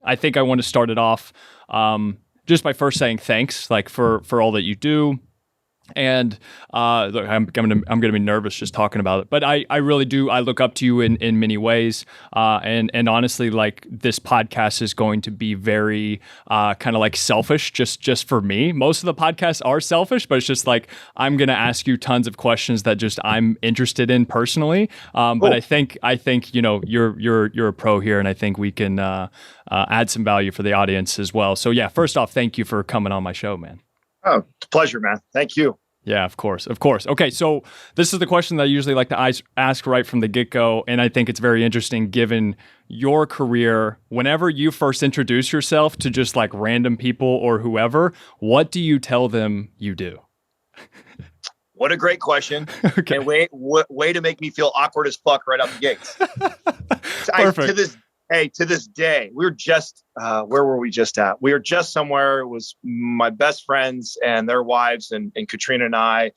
I think I want to start it off just by first saying thanks, like for all that you do. And look, I'm gonna be nervous just talking about it, but I really do. I look up to you in many ways, and honestly, like this podcast is going to be very kind of like selfish, just for me. Most of the podcasts are selfish, but it's just like I'm gonna ask you tons of questions that just I'm interested in personally. But I think you're a pro here, and I think we can add some value for the audience as well. So yeah, first off, thank you for coming on my show, man. Oh, it's a pleasure, man. Thank you. Yeah, of course. Okay, so this is the question that I usually like to ask right from the get-go, and I think it's very interesting given your career. Whenever you first introduce yourself to just like random people or whoever, what do you tell them you do? What a great question. Okay. And way to make me feel awkward as fuck right out the gates. Perfect. To this day, we were just, where were we just at? We were just somewhere. It was my best friends and their wives and Katrina and I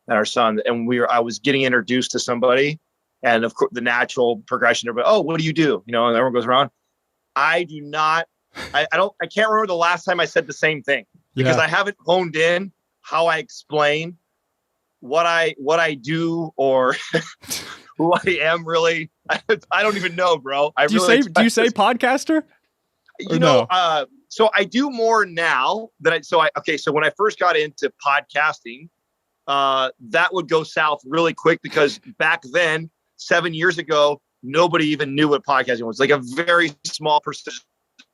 and our son. And I was getting introduced to somebody, and of course the natural progression of, oh, what do you do? And everyone goes around. I can't remember the last time I said the same thing because I haven't honed in how I explain what I do or who I am really. I don't even know, bro. Do you say podcaster? So I do more now than so when I first got into podcasting, that would go south really quick because back then, 7 years ago, nobody even knew what podcasting was. Like a very small percentage of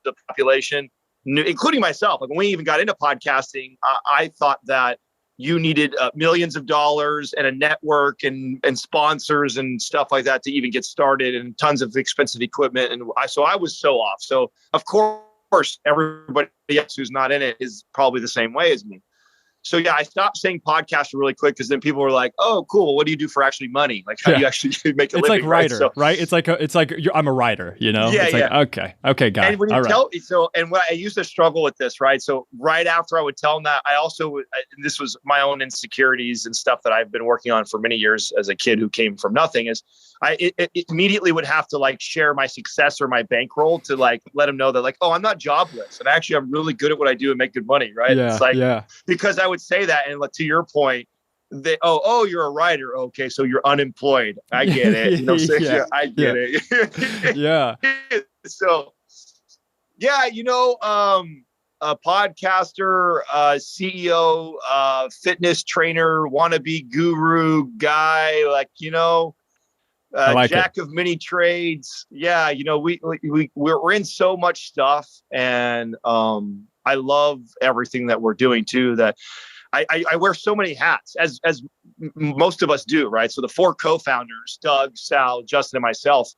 the population, including myself. Like when we even got into podcasting, I thought that you needed millions of dollars and a network and sponsors and stuff like that to even get started, and tons of expensive equipment. And I was so off. So of course, everybody else who's not in it is probably the same way as me. So yeah, I stopped saying podcaster really quick because then people were like, "Oh, cool. What do you do for actually money? Like, how do you actually make a living?" It's like writer, right? It's like I'm a writer. Yeah, it's like, okay, got it. And when you and what I used to struggle with this, right? So right after I would tell them that, I also this was my own insecurities and stuff that I've been working on for many years as a kid who came from nothing. Is I immediately would have to like share my success or my bankroll to like let them know that like, oh, I'm not jobless, and actually I'm really good at what I do and make good money, right? Yeah, it's like because I would say that, and to your point, you're a writer. Okay, so you're unemployed. I get it. I get it. Yeah. So, a podcaster, CEO, fitness trainer, wannabe guru guy, jack of many trades. Yeah, we're in so much stuff, and I love everything that we're doing too. That I wear so many hats as most of us do, right? So the four co-founders, Doug, Sal, Justin, and myself,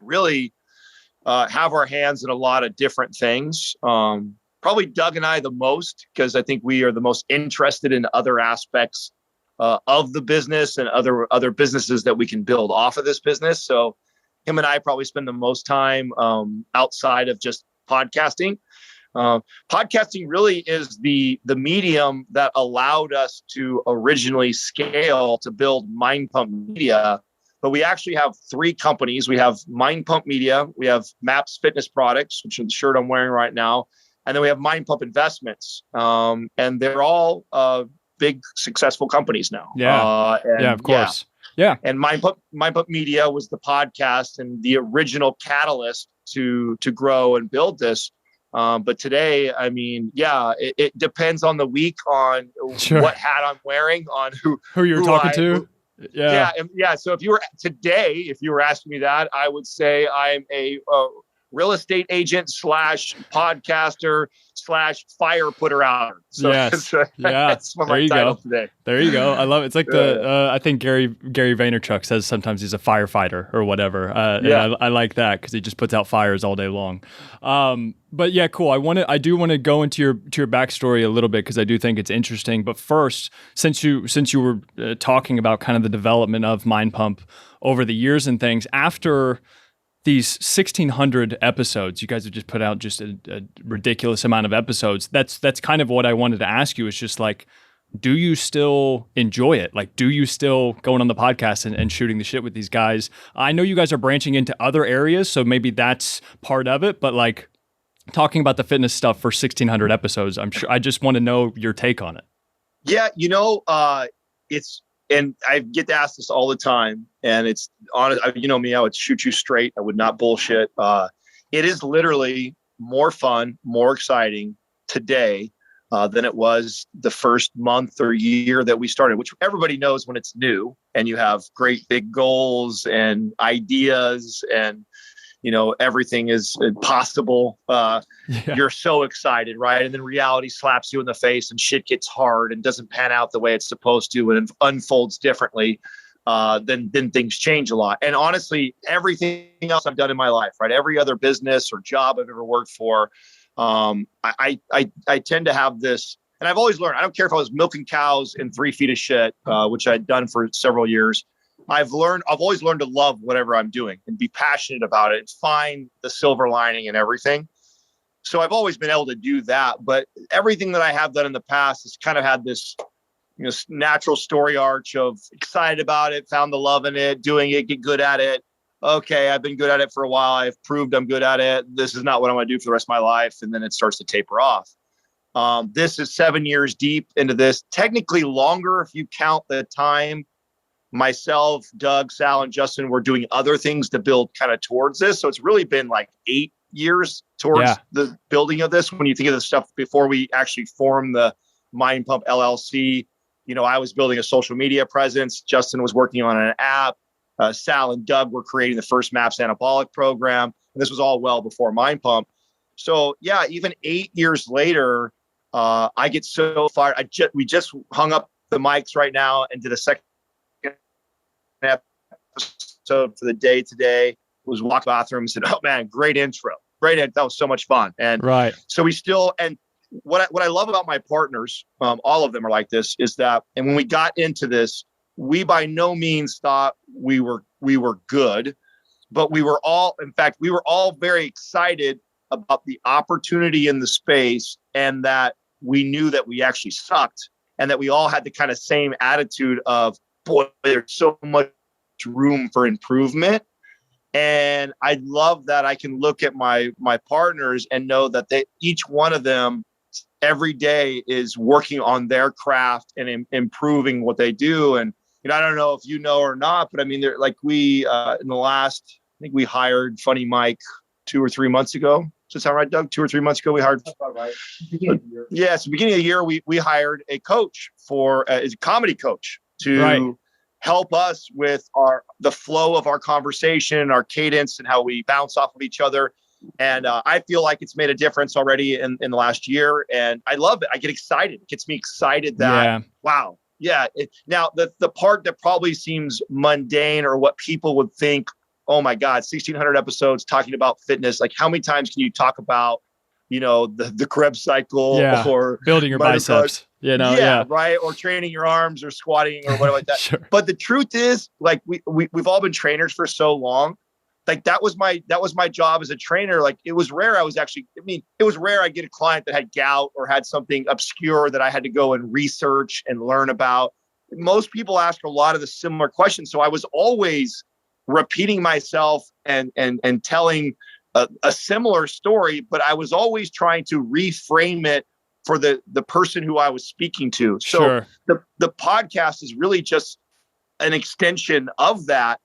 really have our hands in a lot of different things. Probably Doug and I the most, because I think we are the most interested in other aspects of the business and other businesses that we can build off of this business. So him and I probably spend the most time outside of just podcasting. Podcasting really is the medium that allowed us to originally scale to build MindPump Media. But we actually have three companies. We have MindPump Media, we have Maps Fitness Products, which is the shirt I'm wearing right now, and then we have MindPump Investments. And they're all big, successful companies now. Of course. Yeah. And MindPump Media was the podcast and the original catalyst to grow and build this. But today, I mean, it depends on the week, on what hat I'm wearing, on who you're talking to. Yeah. So if you were asking me that, I would say I'm a real estate agent / podcaster / fire putter outer. So yes. That's what my title today. There you go. I love it. It's like I think Gary Vaynerchuk says sometimes he's a firefighter or whatever. And I like that because he just puts out fires all day long. But yeah, cool. I do want to go into your backstory a little bit because I do think it's interesting. But first, since you were talking about kind of the development of MindPump over the years and things, after these 1,600 episodes, you guys have just put out just a ridiculous amount of episodes. That's kind of what I wanted to ask you. Is just like, do you still enjoy it? Like, do you still going on the podcast and shooting the shit with these guys? I know you guys are branching into other areas, so maybe that's part of it. But like, talking about the fitness stuff for 1,600 episodes. I just want to know your take on it. Yeah, and I get asked this all the time, and it's honest. You know me, I would shoot you straight. I would not bullshit. It is literally more fun, more exciting today than it was the first month or year that we started, which everybody knows when it's new and you have great big goals and ideas and, everything is possible. You're so excited, right? And then reality slaps you in the face and shit gets hard and doesn't pan out the way it's supposed to and it unfolds differently. Then things change a lot. And honestly, everything else I've done in my life, right? Every other business or job I've ever worked for, I tend to have this, and I've always learned, I don't care if I was milking cows in 3 feet of shit, which I'd done for several years. I've always learned to love whatever I'm doing and be passionate about it and find the silver lining in everything. So I've always been able to do that. But everything that I have done in the past has kind of had this, natural story arch of excited about it, found the love in it, doing it, get good at it. Okay, I've been good at it for a while. I've proved I'm good at it. This is not what I want to do for the rest of my life. And then it starts to taper off. This is 7 years deep into this, technically longer if you count the time myself, Doug, Sal, and Justin were doing other things to build kind of towards this. So it's really been like 8 years towards the building of this. When you think of the stuff before we actually formed the MindPump LLC, I was building a social media presence. Justin was working on an app. Sal and Doug were creating the first MAPS anabolic program. And this was all well before MindPump. So yeah, even 8 years later, I get so fired. We just hung up the mics right now and did a second episode for the day today. Was walk bathroom and said, "Oh man, great intro. That was so much fun." And so we still, and what I love about my partners, all of them are like this, is that, and when we got into this, we by no means thought we were good, but we were all very excited about the opportunity in the space, and that we knew that we actually sucked, and that we all had the kind of same attitude of, boy, there's so much room for improvement. And I love that I can look at my partners and know that each one of them every day is working on their craft and improving what they do. And I don't know if you know or not, but I mean, they're like in the last, I think we hired Funny Mike 2 or 3 months ago. Does that sound right, Doug? 2 or 3 months ago, we hired. That's about right. Yeah, so beginning of the year, we hired a coach is a comedy coach to help us with the flow of our conversation, our cadence, and how we bounce off of each other. And I feel like it's made a difference already in the last year. And I love it. I get excited. It gets me excited that, wow. Yeah. Now, the part that probably seems mundane or what people would think, oh my God, 1,600 episodes talking about fitness. Like, how many times can you talk about, the Krebs cycle or building your biceps? Right. Or training your arms or squatting or whatever like that. Sure. But the truth is, like, we've all been trainers for so long. Like, that was my job as a trainer. Like, it was rare. It was rare I get a client that had gout or had something obscure that I had to go and research and learn about. Most people ask a lot of the similar questions. So I was always repeating myself and telling a similar story, but I was always trying to reframe it for the person who I was speaking to. So the podcast is really just an extension of that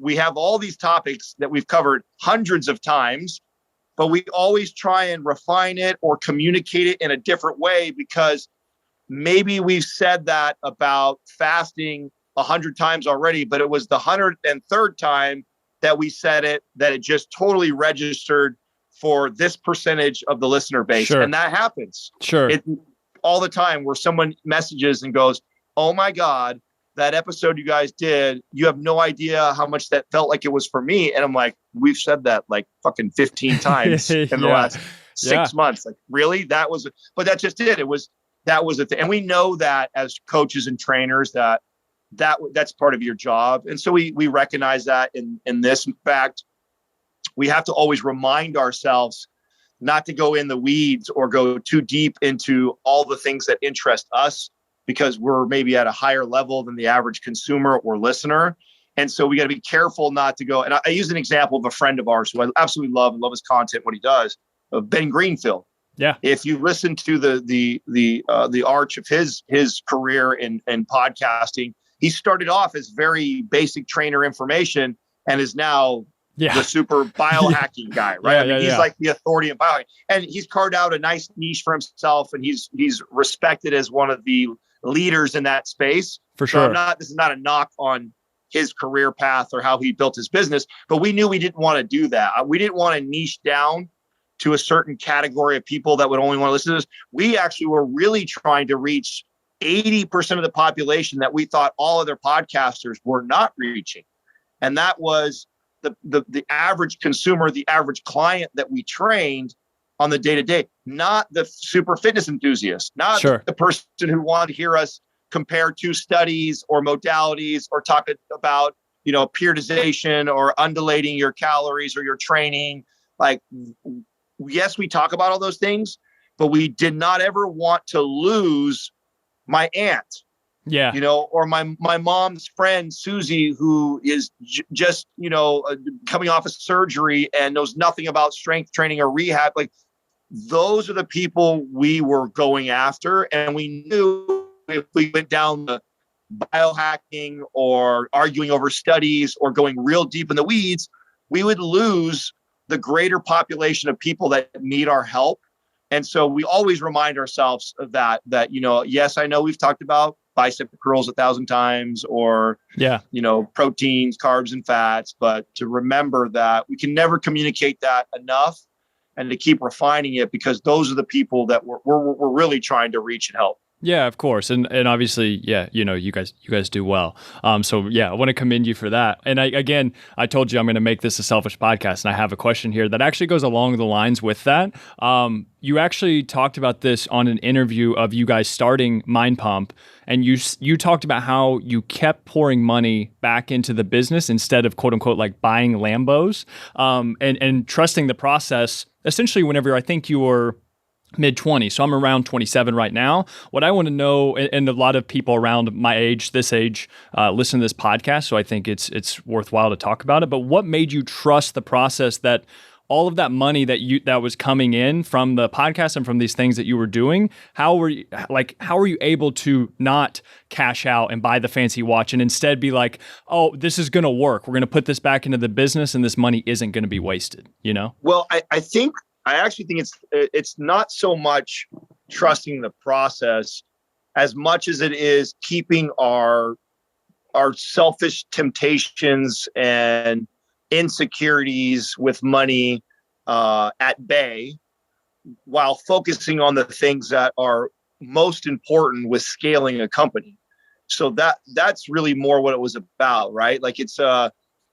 we have all these topics that we've covered hundreds of times, but we always try and refine it or communicate it in a different way, because maybe we've said that about fasting 100 times already, but it was the 103rd time that we said it, that it just totally registered for this percentage of the listener base. Sure. And that happens all the time, where someone messages and goes, "Oh my God, that episode you guys did, you have no idea how much that felt like it was for me." And I'm like, we've said that like fucking 15 times in the last 6 months. Like, really? But that's just it. That was a thing. And we know that as coaches and trainers that's part of your job. And so we recognize that in this. In fact, we have to always remind ourselves not to go in the weeds or go too deep into all the things that interest us, because we're maybe at a higher level than the average consumer or listener. And so we got to be careful not to go. And I use an example of a friend of ours who I absolutely love and love his content, what he does. Ben Greenfield. Yeah. If you listen to the arch of his career in podcasting, he started off as very basic trainer information and is now the super biohacking guy, right? He's like the authority in biohacking, and he's carved out a nice niche for himself, and he's respected as one of the leaders in that space. For sure. So this is not a knock on his career path or how he built his business, but we knew we didn't want to do that. We didn't want to niche down to a certain category of people that would only want to listen to this. We actually were really trying to reach 80% of the population that we thought all other podcasters were not reaching. And that was the average consumer, the average client that we trained on the day-to-day, not the super fitness enthusiast, not the person who wanted to hear us compare two studies or modalities or talk about, periodization or undulating your calories or your training. Like, yes, we talk about all those things, but we did not ever want to lose my aunt. Yeah. Or my mom's friend, Susie, who is just, coming off of surgery and knows nothing about strength training or rehab. Like, those are the people we were going after. And we knew if we went down the biohacking or arguing over studies or going real deep in the weeds, we would lose the greater population of people that need our help. And so we always remind ourselves of that, yes, I know we've talked about bicep curls 1,000 times or, proteins, carbs and fats, but to remember that we can never communicate that enough and to keep refining it, because those are the people that we're really trying to reach and help. Yeah, of course. And obviously, you guys do well. So I want to commend you for that. And I told you I'm going to make this a selfish podcast, and I have a question here that actually goes along the lines with that. You actually talked about this on an interview of you guys starting MindPump, and you talked about how you kept pouring money back into the business instead of quote unquote like buying lambos, and trusting the process. Essentially, whenever I think you were mid-20s. So I'm around 27 right now. What I want to know, and a lot of people around my age, this age, listen to this podcast, so I think it's worthwhile to talk about it. But what made you trust the process that all of that money that was coming in from the podcast and from these things that you were doing, how were you able to not cash out and buy the fancy watch and instead be like, oh, this is going to work. We're going to put this back into the business and this money isn't going to be wasted, Well, I actually think it's not so much trusting the process as much as it is keeping our selfish temptations and insecurities with money at bay, while focusing on the things that are most important with scaling a company. So that's really more what it was about, right? Like it's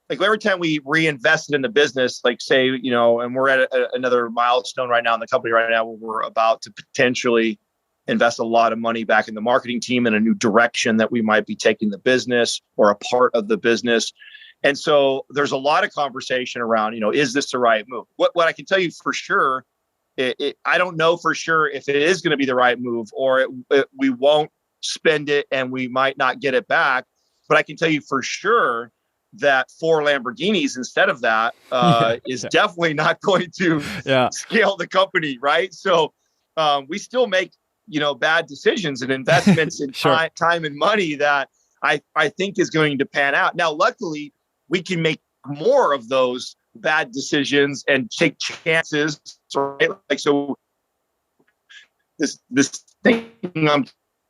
like every time we reinvested in the business, like say, and we're at another milestone right now in the company right now where we're about to potentially invest a lot of money back in the marketing team in a new direction that we might be taking the business or a part of the business. And so there's a lot of conversation around, is this the right move? What I can tell you for sure, I don't know for sure if it is going to be the right move or we won't spend it and we might not get it back. But I can tell you for sure that 4 Lamborghinis instead of that is definitely not going to scale the company, right? So we still make, bad decisions and investments in time and money that I think is going to pan out. Now, luckily, we can make more of those bad decisions and take chances, right? Like, so this thing I'm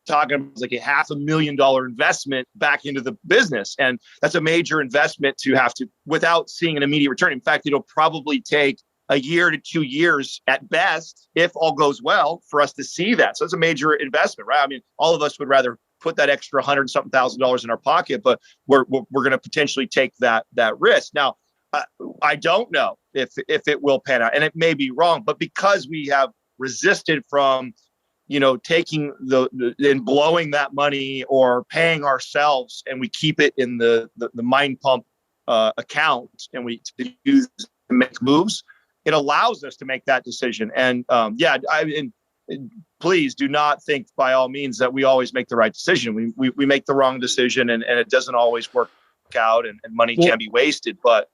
talking about is like a $500,000 investment back into the business. And that's a major investment to have to, without seeing an immediate return. In fact, it'll probably take a year to 2 years at best, if all goes well, for us to see that. So it's a major investment, right? I mean, all of us would rather put that extra $100-something thousand in our pocket, but we're going to potentially take that risk. Now, I don't know if it will pan out, and it may be wrong, but because we have resisted from taking and blowing that money or paying ourselves, and we keep it in the MindPump account, and we use to make moves. It allows us to make that decision. And please do not think by all means that we always make the right decision. We make the wrong decision, and it doesn't always work out, and money can be wasted. But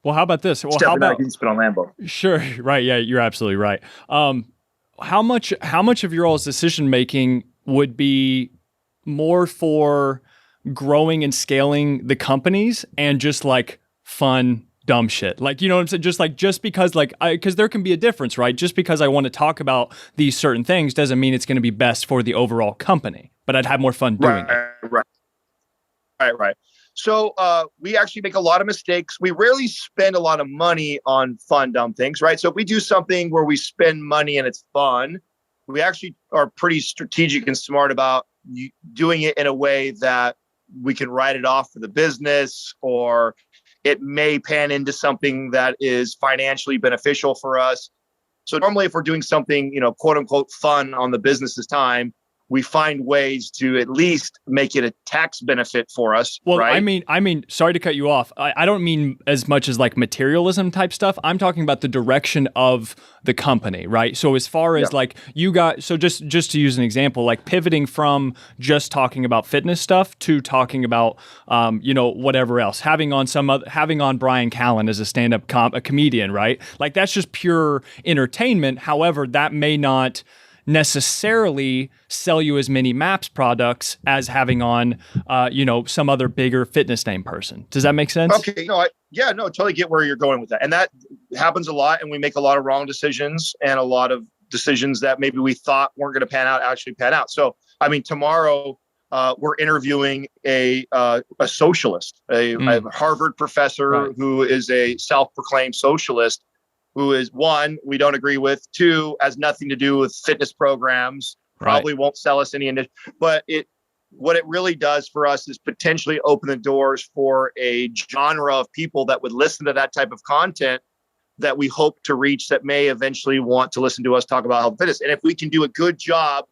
Well, how about this? Well, It's how definitely not a about huge spin on Lambo. sure, right? Yeah, you're absolutely right. How much of your all's decision making would be more for growing and scaling the companies and just like fun dumb shit? Like, you know what I'm saying? Just because because there can be a difference, right? Just because I want to talk about these certain things doesn't mean it's going to be best for the overall company, but I'd have more fun doing it. Right. So we actually make a lot of mistakes. We rarely spend a lot of money on fun, dumb things, right? So if we do something where we spend money and it's fun, we actually are pretty strategic and smart about doing it in a way that we can write it off for the business, or it may pan into something that is financially beneficial for us. So normally if we're doing something, quote unquote, fun on the business's time, we find ways to at least make it a tax benefit for us. Well, right? I mean, sorry to cut you off. I don't mean as much as like materialism type stuff. I'm talking about the direction of the company, right? So as far as like just to use an example, like pivoting from just talking about fitness stuff to talking about, whatever else, having on Brian Callen as a stand-up a comedian, right? Like that's just pure entertainment. However, that may not necessarily sell you as many Maps products as having on, some other bigger fitness name person. Does that make sense? Okay. Totally get where you're going with that. And that happens a lot. And we make a lot of wrong decisions, and a lot of decisions that maybe we thought weren't going to pan out actually pan out. So, I mean, tomorrow we're interviewing a socialist, a Harvard professor who is a self-proclaimed socialist, who is, one, we don't agree with, two, has nothing to do with fitness programs, probably won't sell us any, but what it really does for us is potentially open the doors for a genre of people that would listen to that type of content that we hope to reach, that may eventually want to listen to us talk about health and fitness. And if we can do a good job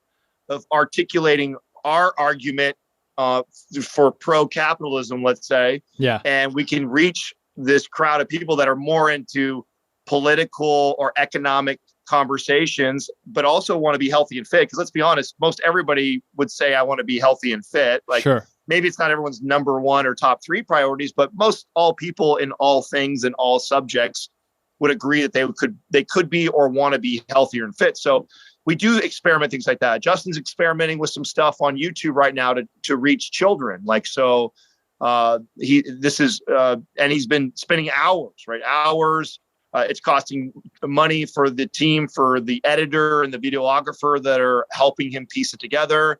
of articulating our argument for pro-capitalism, let's say, and we can reach this crowd of people that are more into political or economic conversations, but also want to be healthy and fit. Because let's be honest, most everybody would say, I want to be healthy and fit. Like, maybe it's not everyone's number one or top three priorities, but most all people in all things and all subjects would agree that they could be or want to be healthier and fit. So we do experiment things like that. Justin's experimenting with some stuff on YouTube right now to reach children. Like, so he's been spending hours. It's costing money for the team, for the editor and the videographer that are helping him piece it together.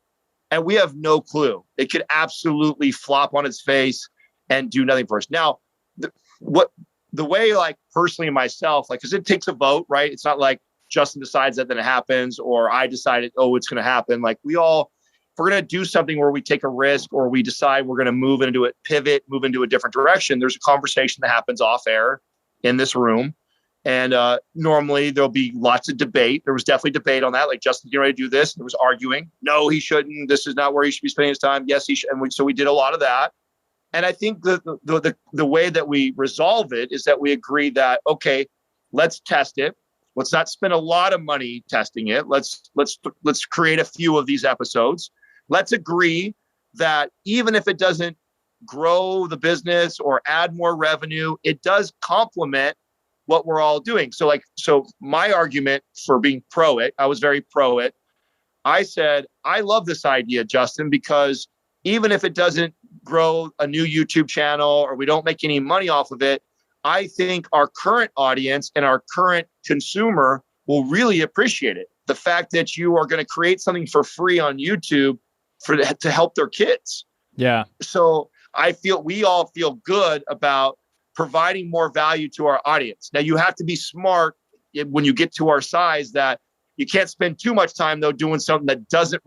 And we have no clue. It could absolutely flop on its face and do nothing for us. Now, the way, like personally myself, like, because it takes a vote, right? It's not like Justin decides that then it happens, or I decided, it's going to happen. Like if we're going to do something where we take a risk, or we decide we're going to move into a different direction, there's a conversation that happens off air in this room. And normally there'll be lots of debate. There was definitely debate on that. Like, Justin's getting ready to do this. There was arguing. No, he shouldn't. This is not where he should be spending his time. Yes, he should. And so we did a lot of that. And I think the way that we resolve it is that we agree that, okay, let's test it. Let's not spend a lot of money testing it. Let's create a few of these episodes. Let's agree that even if it doesn't grow the business or add more revenue, it does complement what we're all doing. So my argument for being pro it, I was very pro it. I said, I love this idea, Justin, because even if it doesn't grow a new YouTube channel or we don't make any money off of it, I think our current audience and our current consumer will really appreciate it. The fact that you are going to create something for free on YouTube to help their kids. Yeah. So we all feel good about providing more value to our audience. Now, you have to be smart when you get to our size, that you can't spend too much time though doing something that doesn't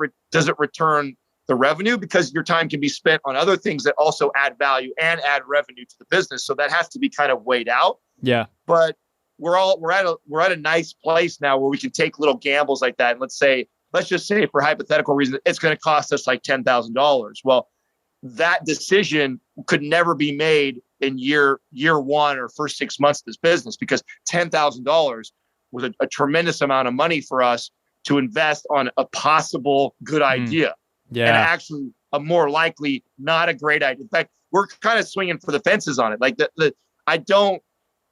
return the revenue, because your time can be spent on other things that also add value and add revenue to the business. So that has to be kind of weighed out. Yeah. But we're at a nice place now where we can take little gambles like that. And let's just say for hypothetical reasons, it's going to cost us like $10,000. Well, that decision could never be made in year one or first 6 months of this business, because $10,000 was a tremendous amount of money for us to invest on a possible good idea. And actually a more likely not a great idea. In fact, we're kind of swinging for the fences on it. Like I don't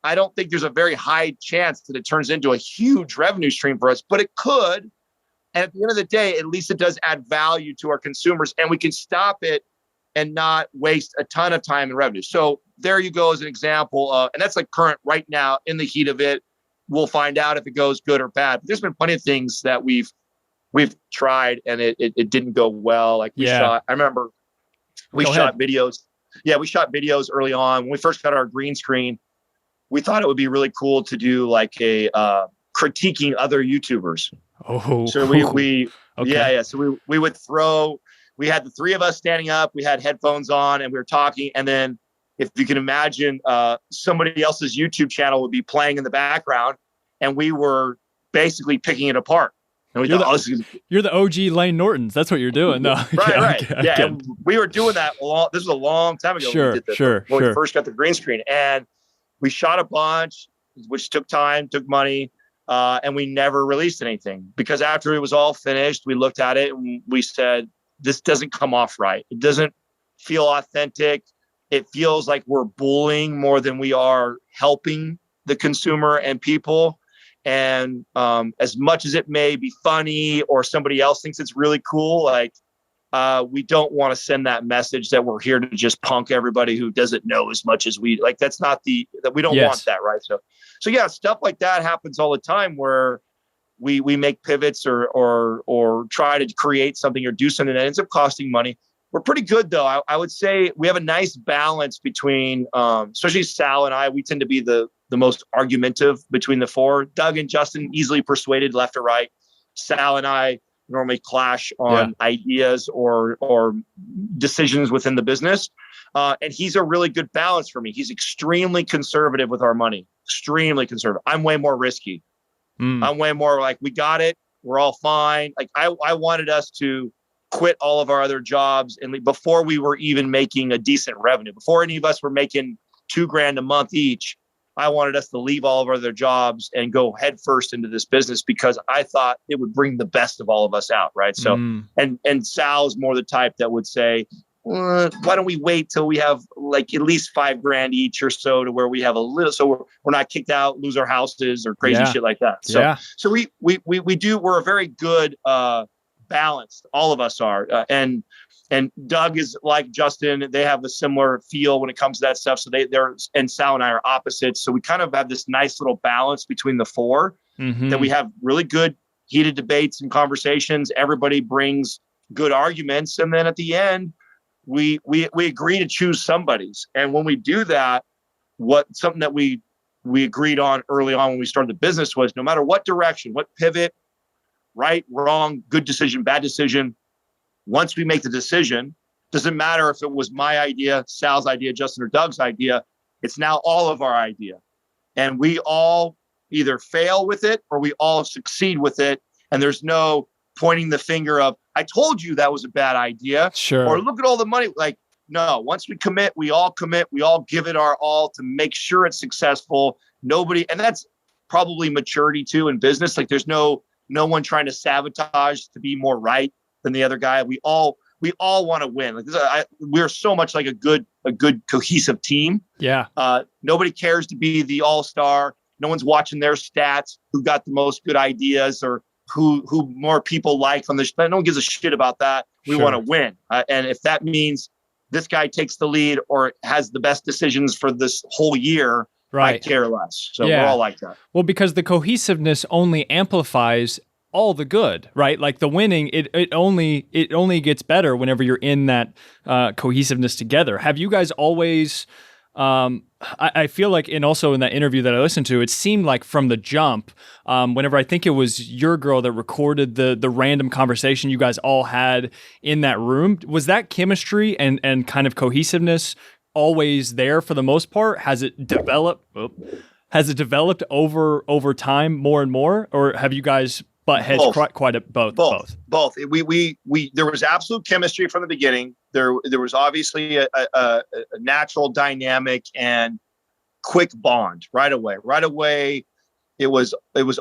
I don't think there's a very high chance that it turns into a huge revenue stream for us, but it could. And at the end of the day, at least it does add value to our consumers, and we can stop it and not waste a ton of time and revenue. So there you go as an example of, and that's like current right now in the heat of it. We'll find out if it goes good or bad. But there's been plenty of things that we've tried and it didn't go well. Like we shot, I remember we shot videos. Yeah, we shot videos early on. When we first got our green screen, we thought it would be really cool to do like a critiquing other YouTubers. Oh, so we okay. So we would throw. We had the three of us standing up. We had headphones on, and we were talking. And then, if you can imagine, somebody else's YouTube channel would be playing in the background, and we were basically picking it apart. And we you're the OG Lane Nortons. That's what you're doing. No, right. And we were doing that. This was a long time ago. Sure, when we did this, when we first got the green screen, and we shot a bunch, which took time, took money. And we never released anything because after it was all finished, we looked at it and we said, this doesn't come off right. It doesn't feel authentic. It feels like we're bullying more than we are helping the consumer and people. And as much as it may be funny or somebody else thinks it's really cool, like we don't want to send that message that we're here to just punk everybody who doesn't know as much as we like. That's not that we don't want that. Right. So yeah, stuff like that happens all the time where we make pivots or try to create something or do something that ends up costing money. We're pretty good though. I would say we have a nice balance between, especially Sal and I, we tend to be the most argumentative between the four. Doug and Justin easily persuaded left or right. Sal and I normally clash on ideas or decisions within the business. And he's a really good balance for me. He's extremely conservative with our money, extremely conservative. I'm way more risky. I'm way more like, we got it. We're all fine. Like I wanted us to quit all of our other jobs. And before we were even making a decent revenue, before any of us were making $2,000 a month each, I wanted us to leave all of our other jobs and go head first into this business because I thought it would bring the best of all of us out. Right. So, and Sal's more the type that would say, why don't we wait till we have like at least $5,000 each or so to where we have a little, so we're not kicked out, lose our houses or crazy shit like that. So we're a very good, balanced. All of us are. And Doug is like Justin. They have a similar feel when it comes to that stuff. So and Sal and I are opposites. So we kind of have this nice little balance between the four that we have really good heated debates and conversations. Everybody brings good arguments. And then at the end, we agree to choose somebody's. And when we do that, something that we agreed on early on when we started the business was no matter what direction, what pivot, right, wrong, good decision, bad decision, once we make the decision, doesn't matter if it was my idea, Sal's idea, Justin or Doug's idea, it's now all of our idea. And we all either fail with it or we all succeed with it. And there's no pointing the finger of, I told you that was a bad idea. Sure. Or look at all the money. Like, no, once we commit, we all give it our all to make sure it's successful. And that's probably maturity too in business. Like there's no one trying to sabotage to be more right than the other guy. We all want to win. Like we're so much like a good cohesive team. Yeah. Nobody cares to be the all-star. No one's watching their stats, who got the most good ideas or who more people like on the show. No one gives a shit about that. We want to win. And if that means this guy takes the lead or has the best decisions for this whole year, I care less. So we're all like that. Well, because the cohesiveness only amplifies all the good, right? Like the winning, it only gets better whenever you're in that cohesiveness together. Have you guys always? I feel like, and also in that interview that I listened to, it seemed like from the jump, whenever I think it was your girl that recorded the random conversation you guys all had in that room, was that chemistry and kind of cohesiveness always there for the most part? Has it developed over time more and more, or have you guys butt heads quite a both? Both. We there was absolute chemistry from the beginning. There was obviously a natural dynamic and quick bond right away. Right away, it was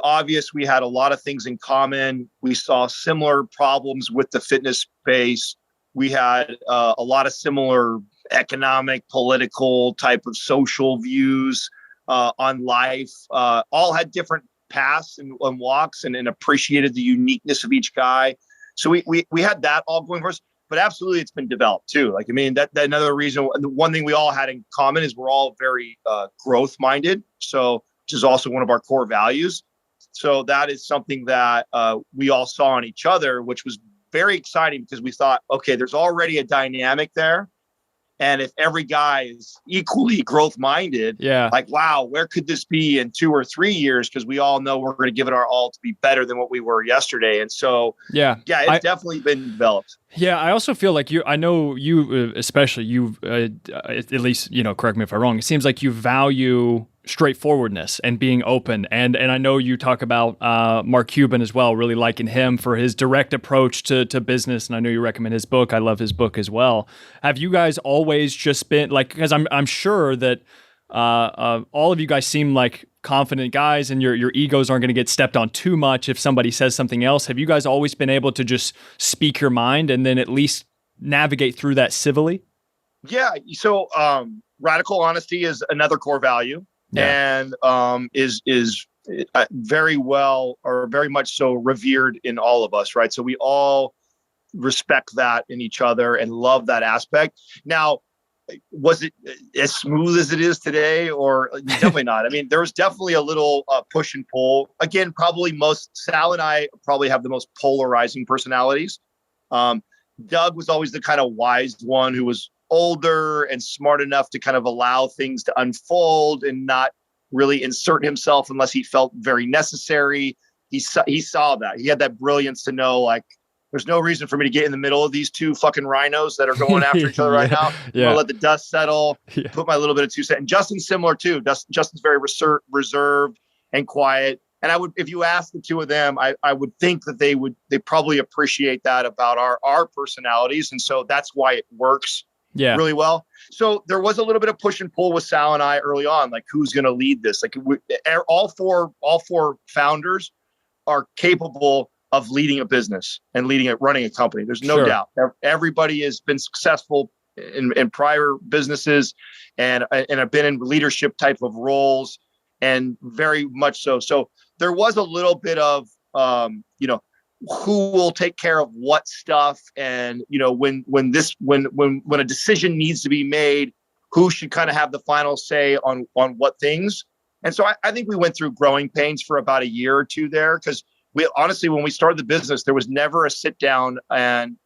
obvious we had a lot of things in common. We saw similar problems with the fitness space. We had a lot of similar economic, political type of social views. on life, all had different paths and walks and appreciated the uniqueness of each guy. So we had that all going for us. But absolutely, it's been developed too. Like, I mean, that another reason, the one thing we all had in common is we're all very growth minded. So, which is also one of our core values. So that is something that we all saw in each other, which was very exciting because we thought, okay, there's already a dynamic there. And if every guy is equally growth minded, like, wow, where could this be in 2 or 3 years? Because we all know we're going to give it our all to be better than what we were yesterday. And so, it's definitely been developed. Yeah, I also feel like I know you, especially you, at least, correct me if I'm wrong. It seems like you value straightforwardness and being open. And I know you talk about Mark Cuban as well, really liking him for his direct approach to business. And I know you recommend his book. I love his book as well. Have you guys always just been like, because I'm sure that all of you guys seem like confident guys and your egos aren't going to get stepped on too much if somebody says something else. Have you guys always been able to just speak your mind and then at least navigate through that civilly? Yeah. So radical honesty is another core value. And is very well or very much so revered in all of us, right? So we all respect that in each other and love that aspect. Now, was it as smooth as it is today? Or definitely not. I mean, there was definitely a little push and pull. Again, probably Sal and I probably have the most polarizing personalities. Doug was always the kind of wise one who was older and smart enough to kind of allow things to unfold and not really insert himself unless he felt very necessary. He saw that. He had that brilliance to know, like, there's no reason for me to get in the middle of these two fucking rhinos that are going after each other right now. I'm gonna let the dust settle, put my little bit of 2 cents. And Justin's similar too. Justin's very reserved and quiet. And I would, if you ask the two of them, I would think that they probably appreciate that about our personalities. And so that's why it works really well. So there was a little bit of push and pull with Sal and I early on, like, who's going to lead this? Like, all four founders are capable of leading a business and running a company. There's no doubt. Everybody has been successful in prior businesses and have been in leadership type of roles, and very much so. So there was a little bit of, who will take care of what stuff, and when a decision needs to be made, who should kind of have the final say on what things. And so I think we went through growing pains for about a year or two there, because we honestly, when we started the business, there was never a sit down and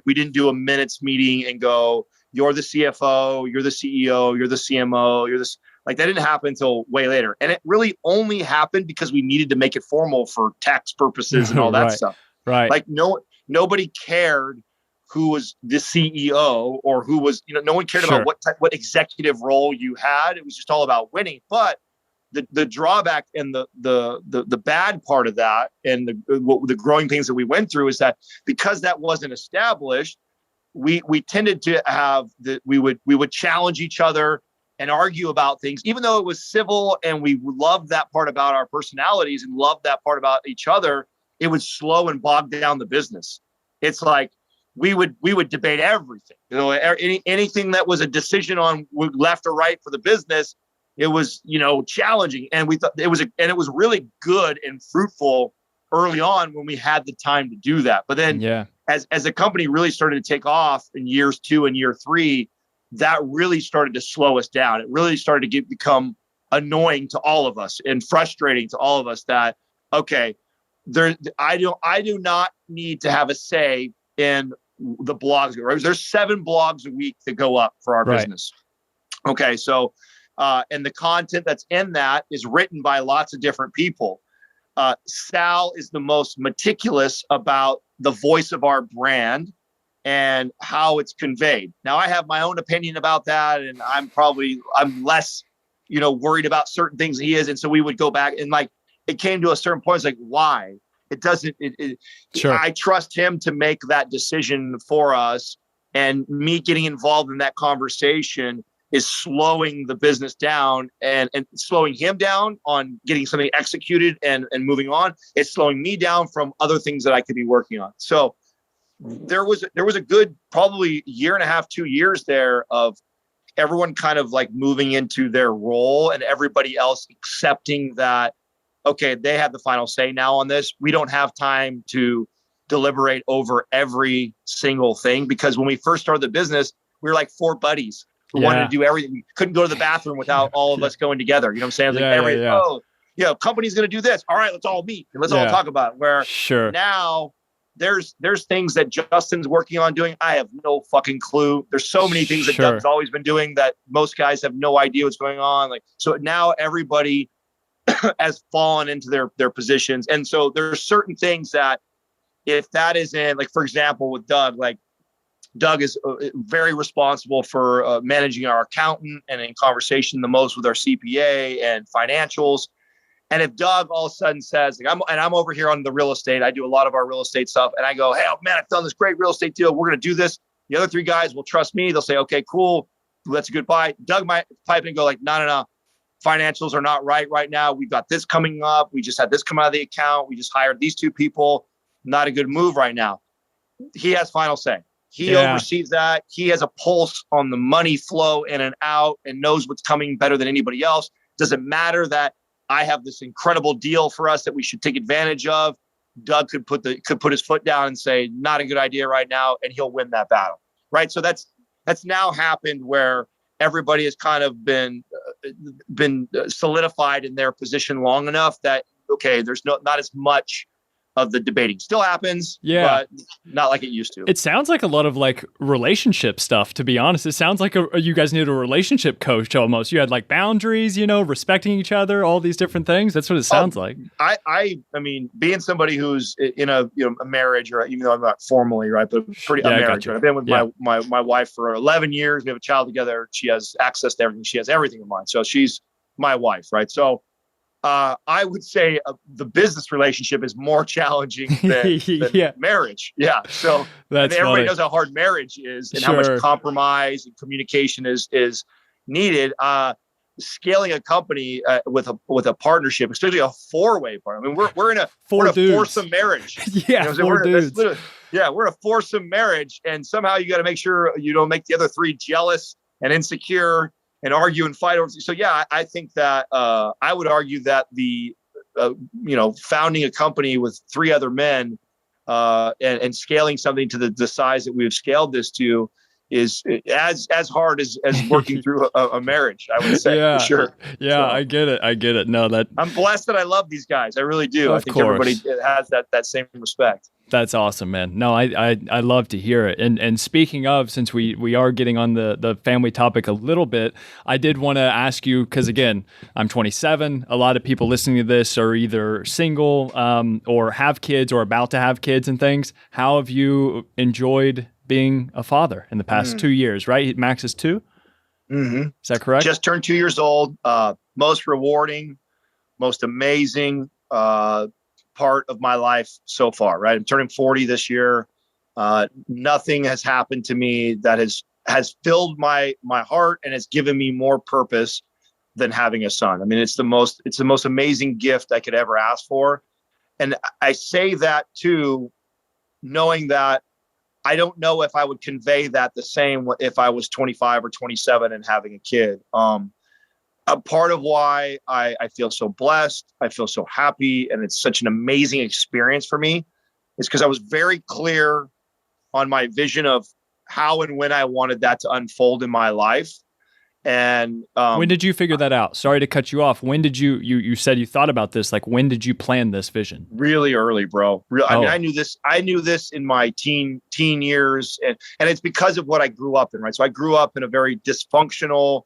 we didn't do a minutes meeting and go, you're the CFO, you're the CEO, you're the CMO, you're this. Like, that didn't happen until way later. And it really only happened because we needed to make it formal for tax purposes and all that stuff. Right. Like, nobody cared who was the CEO or who was, no one cared about what executive role you had. It was just all about winning. But the drawback and the bad part of that, and the growing pains that we went through, is that because that wasn't established, we tended to have we would challenge each other and argue about things, even though it was civil and we loved that part about our personalities and loved that part about each other. It would slow and bog down the business. It's like we would debate everything, anything that was a decision on left or right for the business. It was, challenging, and we thought it was really good and fruitful early on when we had the time to do that. But then, as the company really started to take off in years 2 and year 3, that really started to slow us down. It really started to become annoying to all of us and frustrating to all of us that, okay, I do not need to have a say in the blogs. Right? There's 7 blogs a week that go up for our business. Okay. So, and the content that's in that is written by lots of different people. Sal is the most meticulous about the voice of our brand and how it's conveyed. Now, I have my own opinion about that, and I'm less, worried about certain things he is. And so we would go back, and like, it came to a certain point. It's like, why? It doesn't, I trust him to make that decision for us, and me getting involved in that conversation is slowing the business down and slowing him down on getting something executed and moving on. It's slowing me down from other things that I could be working on. So there was a good, probably 1.5 years, 2 years there of everyone kind of like moving into their role and everybody else accepting that, okay, they have the final say now on this. We don't have time to deliberate over every single thing, because when we first started the business, we were like 4 buddies who wanted to do everything. We couldn't go to the bathroom without all of us going together. You know what I'm saying? It was like company's going to do this. All right, let's all meet and let's all talk about it. Where now there's things that Justin's working on doing. I have no fucking clue. There's so many things that Doug's always been doing that most guys have no idea what's going on. Like, so now everybody has fallen into their positions. And so there's certain things that, if that isn't, like, for example, with Doug, like Doug is very responsible for managing our accountant and in conversation the most with our CPA and financials. And if Doug all of a sudden says, like, I'm over here on the real estate, I do a lot of our real estate stuff. And I go, hey, man, I've done this great real estate deal. We're going to do this. The other 3 guys will trust me. They'll say, okay, cool. That's a good buy. Doug might pipe in and go like, no. Financials are not right now. We've got this coming up. We just had this come out of the account. We just hired these 2 people. Not a good move right now. He has final say. He oversees that. He has a pulse on the money flow in and out and knows what's coming better than anybody else. Doesn't matter that I have this incredible deal for us that we should take advantage of. Doug could put his foot down and say, not a good idea right now, and he'll win that battle. Right. So that's now happened where everybody has kind of been solidified in their position long enough that, okay, there's not as much of the debating. Still happens, but not like it used to. It sounds like a lot of like relationship stuff, to be honest. It sounds like you guys need a relationship coach almost. You had like boundaries, respecting each other, all these different things. That's what it sounds like. I mean, being somebody who's in a marriage, or even though I'm not formally, right, but pretty a marriage. Right? I've been with my wife for 11 years. We have a child together. She has access to everything. She has everything in mind. So she's my wife, right? So I would say the business relationship is more challenging than marriage. Yeah. So everybody knows how hard marriage is and how much compromise and communication is needed. Scaling a company with a partnership, especially a 4-way partner. I mean, we're in a foursome marriage. Four dudes. We're in a foursome marriage, and somehow you got to make sure you don't make the other 3 jealous and insecure and argue and fight over. So I think that I would argue that the founding a company with 3 other men and scaling something to the size that we've scaled this to is as hard as working through a marriage, I would say. For sure. Yeah, so, I get it. No, I'm blessed that I love these guys. I really do. I think everybody has that same respect. That's awesome, man. No, I love to hear it. And speaking of, since we are getting on the family topic a little bit, I did want to ask you, because again, I'm 27. A lot of people listening to this are either single or have kids or about to have kids and things. How have you enjoyed being a father in the past 2 years, right? Max is 2. Mm-hmm. Is that correct? Just turned 2 years old. Most rewarding, most amazing part of my life so far, right? I'm turning 40 this year. Nothing has happened to me that has filled my heart and has given me more purpose than having a son. I mean, it's the most amazing gift I could ever ask for. And I say that too, knowing that I don't know if I would convey that the same if I was 25 or 27 and having a kid. A part of why I feel so blessed, I feel so happy, and it's such an amazing experience for me is because I was very clear on my vision of how and when I wanted that to unfold in my life. And when did you figure that out? Sorry to cut you off. When did you said you thought about this? Like, when did you plan this vision? Really early, bro. I mean, I knew this in my teen years, and it's because of what I grew up in, right? So I grew up in a very dysfunctional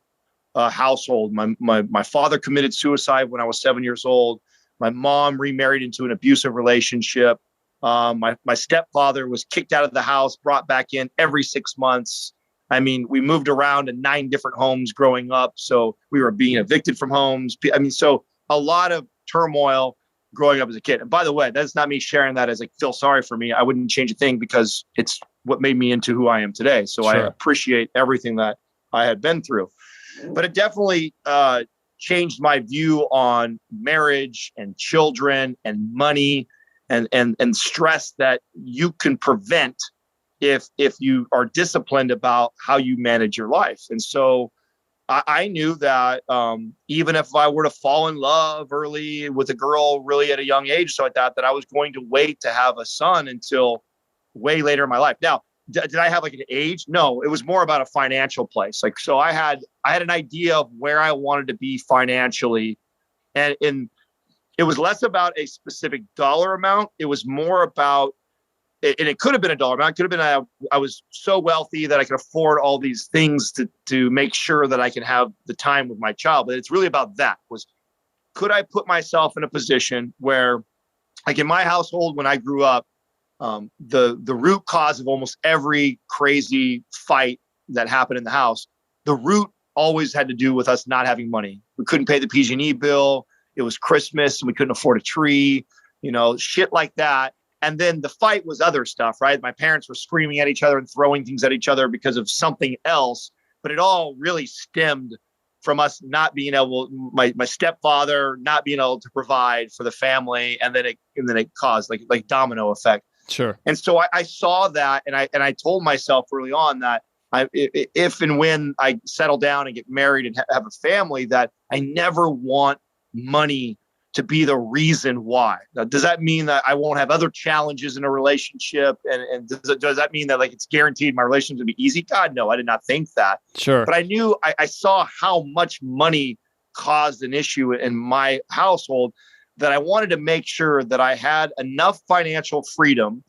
household. My father committed suicide when I was 7 years old. My mom remarried into an abusive relationship. My stepfather was kicked out of the house, brought back in every 6 months. I mean, we moved around in 9 different homes growing up. So we were being evicted from homes. I mean, so a lot of turmoil growing up as a kid. And by the way, that's not me sharing that as like, feel sorry for me. I wouldn't change a thing because it's what made me into who I am today. So I appreciate everything that I had been through. But it definitely changed my view on marriage and children and money and stress that you can prevent if you are disciplined about how you manage your life. And so I knew that even if I were to fall in love early with a girl really at a young age, so like that I was going to wait to have a son until way later in my life. Now, did I have like an age? No, it was more about a financial place. Like, so I had an idea of where I wanted to be financially, and it was less about a specific dollar amount. It was more about, and it could have been a dollar amount. It could have been I was so wealthy that I could afford all these things to make sure that I can have the time with my child. But it's really about that. Could I put myself in a position where, like in my household when I grew up, the root cause of almost every crazy fight that happened in the house, the root always had to do with us not having money. We couldn't pay the PG&E bill. It was Christmas and we couldn't afford a tree, shit like that. And then the fight was other stuff, right? My parents were screaming at each other and throwing things at each other because of something else. But it all really stemmed from us not being able, my stepfather not being able to provide for the family. And then it caused like domino effect. Sure. And so I saw that, and I told myself early on that if and when I settle down and get married and have a family, that I never want money to be the reason why. Now, does that mean that I won't have other challenges in a relationship? And does that mean that like it's guaranteed my relationship will be easy? God, no, I did not think that. Sure. But I knew I saw how much money caused an issue in my household that I wanted to make sure that I had enough financial freedom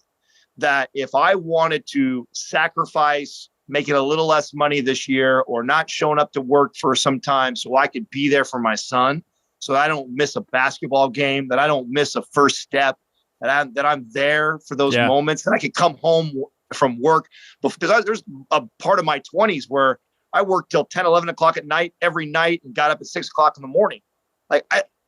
that if I wanted to sacrifice making a little less money this year or not showing up to work for some time so I could be there for my son, so I don't miss a basketball game, that I don't miss a first step, that I'm there for those moments, that I could come home from work. Because there's a part of my 20s where I worked till 10, 11 o'clock at night every night and got up at 6 o'clock in the morning. Like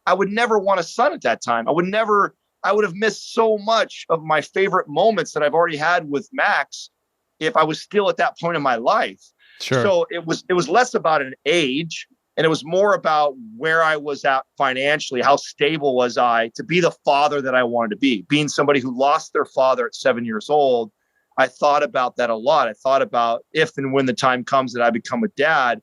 I would never want a son at that time. I would have missed so much of my favorite moments that I've already had with Max if I was still at that point in my life. Sure. So it was less about an age, and it was more about where I was at financially. How stable was I to be the father that I wanted to be? Being somebody who lost their father at 7 years old, I thought about that a lot. I thought about if and when the time comes that I become a dad,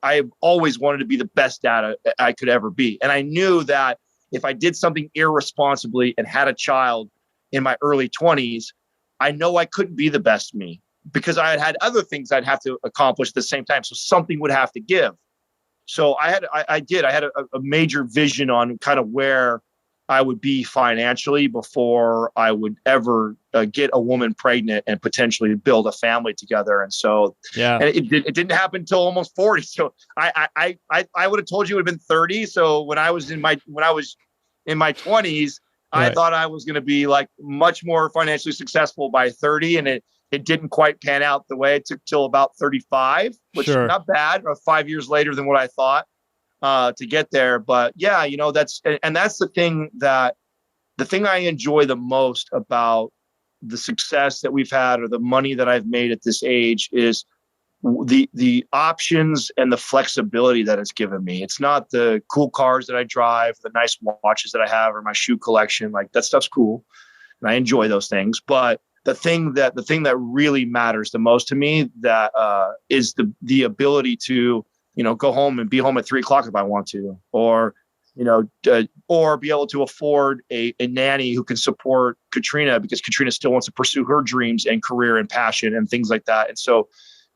I always wanted to be the best dad I could ever be. And I knew that if I did something irresponsibly and had a child in my early 20s, I know I couldn't be the best me because I had other things I'd have to accomplish at the same time. So something would have to give. So I had a major vision on kind of where I would be financially before I would ever get a woman pregnant and potentially build a family together. And so, and it didn't happen until almost 40. So I would have told you it would have been 30. So when I was in my 20s, I thought I was going to be like much more financially successful by 30, and it didn't quite pan out the way. It took till about 35, which is not bad, or 5 years later than what I thought to get there. But yeah, that's the thing I enjoy the most about the success that we've had or the money that I've made at this age is the options and the flexibility that it's given me. It's not the cool cars that I drive, the nice watches that I have, or my shoe collection. Like that stuff's cool, and I enjoy those things. But the thing that really matters the most to me that is the ability to go home and be home at 3 o'clock if I want to, or or be able to afford a nanny who can support Katrina because Katrina still wants to pursue her dreams and career and passion and things like that. And so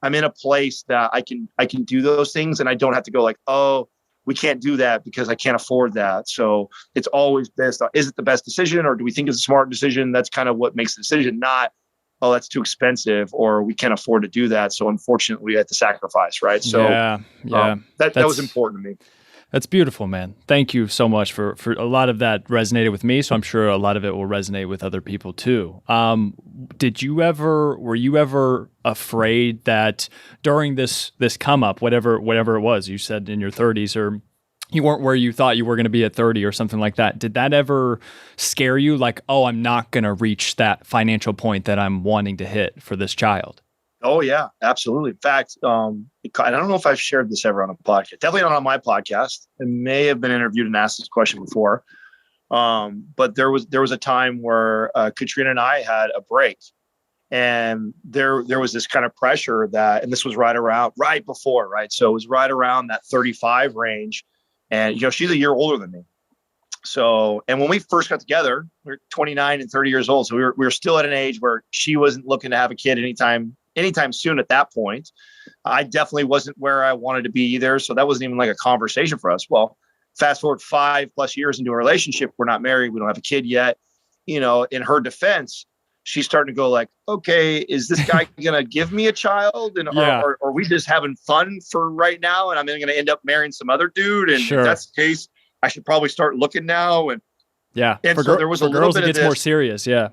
I'm in a place that I can do those things, and I don't have to go like, oh, we can't do that because I can't afford that. So it's always best. Is it the best decision, or do we think it's a smart decision? That's kind of what makes the decision, not, oh, that's too expensive, or we can't afford to do that. So unfortunately, we have to sacrifice, right? So that was important to me. That's beautiful, man. Thank you so much for a lot of that resonated with me. So I'm sure a lot of it will resonate with other people too. Were you ever afraid that during this come up, whatever it was, you said in your 30s, or you weren't where you thought you were going to be at 30 or something like that. Did that ever scare you? Like, oh, I'm not going to reach that financial point that I'm wanting to hit for this child. Oh yeah, absolutely. In fact, I don't know if I've shared this ever on a podcast. Definitely not on my podcast. I may have been interviewed and asked this question before. But there was a time where Katrina and I had a break, And there was this kind of pressure that, and this was right before, right? So it was right around that 35 range. And, she's a year older than me. So, and when we first got together, we were 29 and 30 years old. So we were still at an age where she wasn't looking to have a kid anytime soon at that point. I definitely wasn't where I wanted to be either. So that wasn't even like a conversation for us. Well, fast forward 5+ years into a relationship. We're not married. We don't have a kid yet. In her defense, she's starting to go like, okay, is this guy going to give me a child? And or are we just having fun for right now? And I'm going to end up marrying some other dude. And if that's the case, I should probably start looking now. And so there was a little girls, bit it gets of this. more serious. Yeah.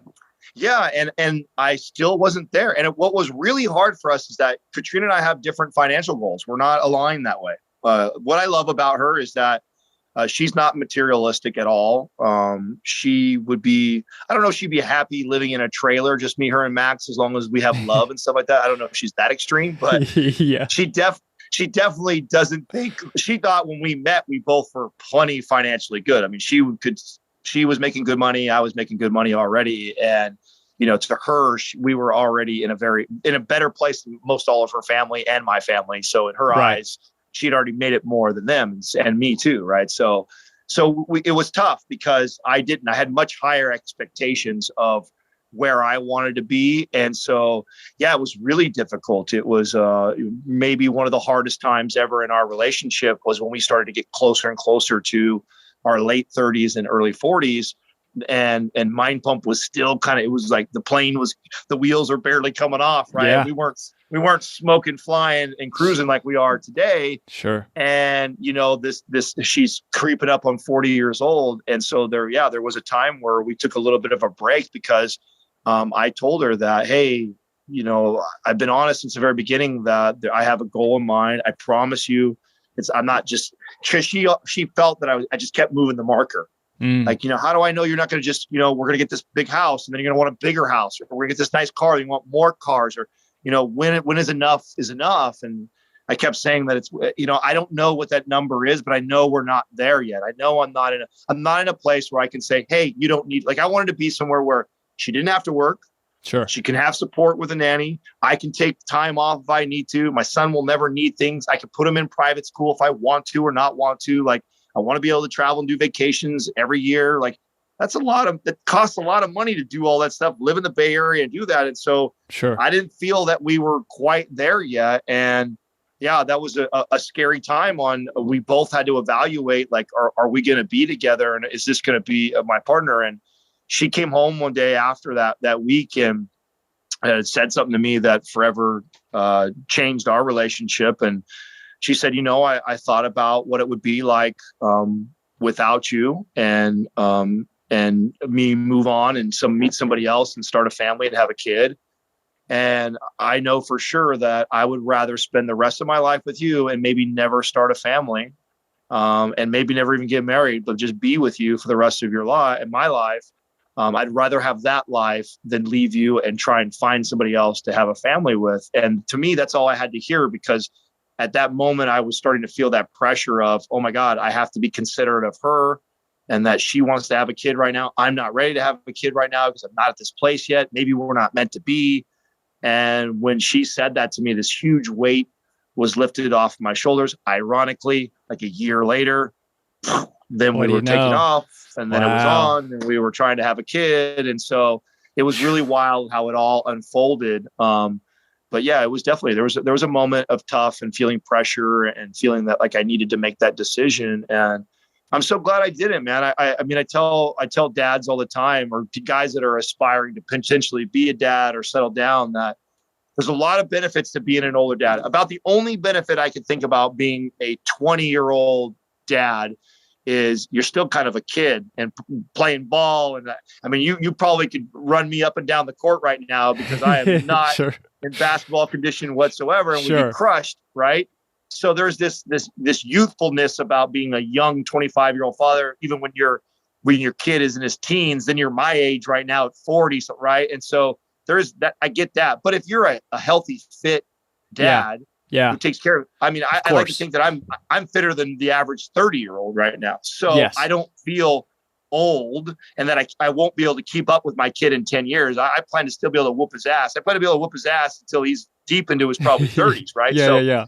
Yeah. And I still wasn't there. And what was really hard for us is that Katrina and I have different financial goals. We're not aligned that way. What I love about her is that she's not materialistic at all. She would be, I don't know if she'd be happy living in a trailer, just me, her, and Max, as long as we have love and stuff like that. I don't know if she's that extreme, but yeah. She definitely doesn't think. She thought when we met, we both were plenty financially good. I mean, she was making good money. I was making good money already. And, to her, we were already in a better place than most all of her family and my family. So in her eyes, she'd already made it more than them and me too. Right. So it was tough because I had much higher expectations of where I wanted to be. And so, it was really difficult. It was maybe one of the hardest times ever in our relationship was when we started to get closer and closer to our late 30s and early 40s. And MindPump was still it was like the wheels are barely coming off. Right. Yeah. We weren't smoking, flying, and cruising like we are today. Sure. And this she's creeping up on 40 years old. And so there was a time where we took a little bit of a break because I told her that, hey, I've been honest since the very beginning that I have a goal in mind. I promise you, I'm not just because she felt that I just kept moving the marker. Like, how do I know you're not going to just, we're going to get this big house and then you're going to want a bigger house, or we're going to get this nice car and you want more cars, or, when is enough is enough. And I kept saying that it's, I don't know what that number is, but I know we're not there yet. I know I'm not in a place where I can say, hey, you don't need, I wanted to be somewhere where she didn't have to work. Sure. She can have support with a nanny. I can take time off if I need to. My son will never need things. I can put him in private school if I want to or not want to. I want to be able to travel and do vacations every year. It costs a lot of money to do all that stuff, live in the Bay Area and do that. And so I didn't feel that we were quite there yet. And that was a scary time we both had to evaluate, are we going to be together? And is this going to be my partner? And she came home one day after that week and said something to me that forever changed our relationship. And she said, I thought about what it would be like without you and me move on and meet somebody else and start a family and have a kid. And I know for sure that I would rather spend the rest of my life with you and maybe never start a family and maybe never even get married, but just be with you for the rest of your life and my life. I'd rather have that life than leave you and try and find somebody else to have a family with. And to me, that's all I had to hear, because at that moment, I was starting to feel that pressure of, oh my God, I have to be considerate of her and that she wants to have a kid right now. I'm not ready to have a kid right now because I'm not at this place yet. Maybe we're not meant to be. And when she said that to me, this huge weight was lifted off my shoulders. Ironically, like a year later, then we were taking off and then it was on and we were trying to have a kid. And so it was really wild how it all unfolded. But it was definitely, there was a moment of tough and feeling pressure and feeling that I needed to make that decision. And I'm so glad I did it, man. I mean, I tell dads all the time, or to guys that are aspiring to potentially be a dad or settle down, that there's a lot of benefits to being an older dad. About the only benefit I could think about being a 20-year-old dad is you're still kind of a kid and playing ball. And I mean, you probably could run me up and down the court right now because I am not in basketball condition whatsoever, and we'd be crushed, right? So there's this youthfulness about being a young 25-year-old father, even when your kid is in his teens. Then you're my age right now at 40, so, right? And so there's that. I get that, but if you're a healthy, fit dad. Yeah. Who takes care of. I mean, I like to think that I'm fitter than the average 30-year-old right now. So I don't feel old and that I won't be able to keep up with my kid in 10 years. I plan to still be able to whoop his ass. I plan to be able to whoop his ass until he's deep into his probably 30s, right? Yeah.